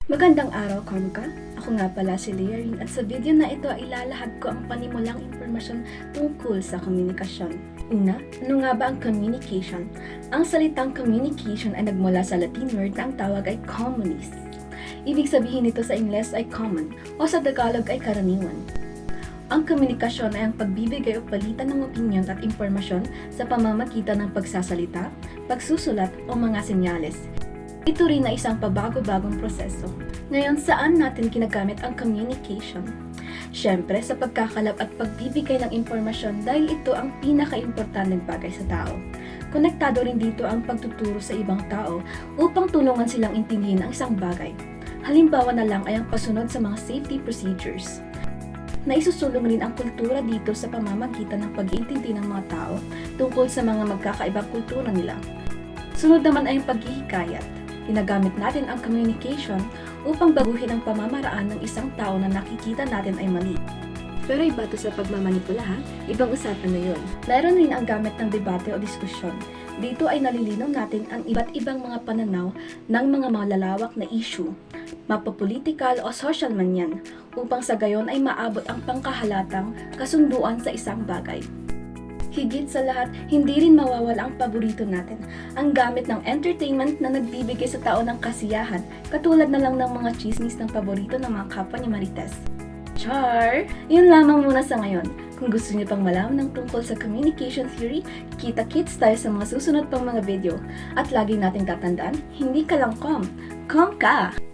Magandang araw, Kamka. Ako nga pala si Learine at sa video na ito ay ilalahad ko ang panimulang impormasyon tungkol sa komunikasyon. Una, ano nga ba ang communication? Ang salitang communication ay nagmula sa Latin word na ang tawag ay communis. Ibig sabihin nito sa Ingles ay common o sa Tagalog ay karaniwan. Ang komunikasyon ay ang pagbibigay o palitan ng opinyon at impormasyon sa pamamagitan ng pagsasalita, pagsusulat o mga senyales. Ito rin ay isang pabago-bagong proseso. Ngayon, saan natin ginagamit ang communication? Siyempre, sa pagkakalap at pagbibigay ng impormasyon dahil ito ang pinaka-importanteng bagay sa tao. Konektado rin dito ang pagtuturo sa ibang tao upang tulungan silang intindihin ang isang bagay. Halimbawa na lang ay ang pasunod sa mga safety procedures. Naisusulong rin ang kultura dito sa pamamagitan ng pag-iintindi ng mga tao tungkol sa mga magkakaibang kultura nila. Sunod naman ay ang paghihikayat. Ginagamit natin ang communication upang baguhin ang pamamaraan ng isang tao na nakikita natin ay mali. Pero iba to sa pagmamanipula ha, ibang usapan na yun. Meron rin ang gamit ng debate o diskusyon. Dito ay nalilinaw natin ang iba't ibang mga pananaw ng mga malalawak na issue, mapapolitikal o social man yan, upang sa gayon ay maabot ang pangkahalatang kasunduan sa isang bagay. Higit sa lahat, hindi rin mawawala ang paborito natin, ang gamit ng entertainment na nagbibigay sa tao ng kasiyahan, katulad na lang ng mga chismis ng paborito ng mga kapwa ni Marites. Char! Yun lamang muna sa ngayon. Kung gusto niyo pang malaman ng tungkol sa communication theory, kita-kits tayo sa mga susunod pang mga video. At lagi nating tatandaan, hindi ka lang com ka!